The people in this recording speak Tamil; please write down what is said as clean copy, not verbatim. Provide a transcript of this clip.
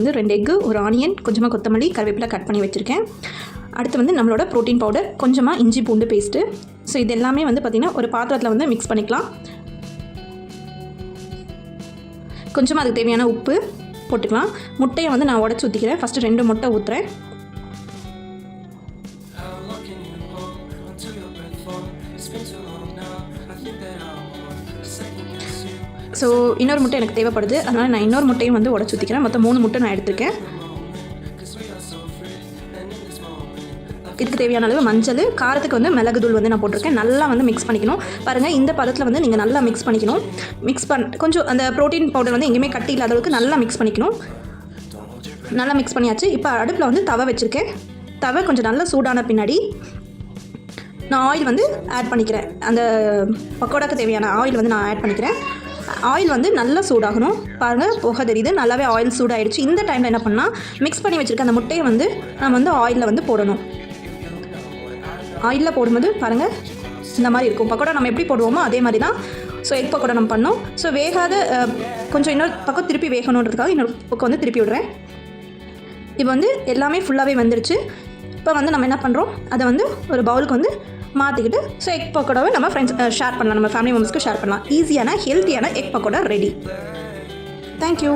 வந்து 2 எக்கு, ஒரு ஆனியன், கொஞ்சமாக கொத்தமல்லி, கருவேப்பிலை கட் பண்ணி வச்சுருக்கேன். அடுத்து வந்து நம்மளோட ப்ரோட்டீன் பவுடர், கொஞ்சமாக இஞ்சி பூண்டு பேஸ்ட்டு. ஸோ இது எல்லாமே வந்து பார்த்திங்கன்னா ஒரு பாத்திரத்தில் வந்து மிக்ஸ் பண்ணிக்கலாம். கொஞ்சமாக அதுக்கு தேவையான உப்பு போட்டுக்கலாம். முட்டையை வந்து நான் உடச்சி ஊற்றிக்கிறேன். ஃபஸ்ட்டு 2 முட்டை ஊற்றுறேன். ஸோ இன்னொரு முட்டை எனக்கு தேவைப்படுது, அதனால் நான் இன்னொரு முட்டையும் வந்து உடச்சி ஊற்றிக்கிறேன். மொத்தம் 3 முட்டை நான் எடுத்துருக்கேன். இதுக்கு தேவையான அளவு மஞ்சள், காரத்துக்கு வந்து மிளகுத்தூள் வந்து நான் போட்டிருக்கேன். நல்லா வந்து மிக்ஸ் பண்ணிக்கணும். பாருங்கள், இந்த பதத்தில் வந்து நீங்கள் நல்லா மிக்ஸ் பண்ணிக்கணும். கொஞ்சம் அந்த ப்ரோட்டீன் பவுடர் வந்து எங்கேயுமே கட்டி இல்லாத அளவுக்கு நல்லா மிக்ஸ் பண்ணிக்கணும். நல்லா மிக்ஸ் பண்ணியாச்சு. இப்போ அடுப்பில் வந்து தவை வச்சுருக்கேன். தவை கொஞ்சம் நல்லா சூடான பின்னாடி நான் ஆயில் வந்து ஆட் பண்ணிக்கிறேன். அந்த பக்கோடாக்கு தேவையான ஆயில் வந்து நான் ஆட் பண்ணிக்கிறேன். ஆயில் வந்து நல்லா சூடாகணும். பாருங்கள், புகை தெரியுது. நல்லாவே ஆயில் சூடாகிடுச்சு. இந்த டைமில் என்ன பண்ணால் மிக்ஸ் பண்ணி வச்சுருக்க அந்த முட்டையை வந்து நம்ம வந்து ஆயிலில் வந்து போடணும். ஆயிலில் போடும்போது பாருங்கள் இந்த மாதிரி இருக்கும். பக்கோடா நம்ம எப்படி போடுவோமோ அதே மாதிரி தான். ஸோ எக் பக்கோடா நம்ம பண்ணோம். ஸோ வேகாத கொஞ்சம் இன்னொரு பக்கம் திருப்பி வேகணுன்றதுக்காக இன்னொரு பக்கம் வந்து திருப்பி விடுறேன். இப்போ வந்து எல்லாமே ஃபுல்லாகவே வந்துடுச்சு. இப்போ வந்து நம்ம என்ன பண்ணுறோம், அதை வந்து ஒரு பவுலுக்கு வந்து மாற்றிக்கிட்டு ஸோ எக் பக்கோடாவை நம்ம ஃப்ரெண்ட்ஸ் ஷேர் பண்ணலாம். நம்ம ஃபேமிலி மெம்பர்ஸ்க்கு ஷேர் பண்ணலாம். ஈஸியான ஹெல்த்தியான எக் பக்கோடா ரெடி. தேங்க்யூ.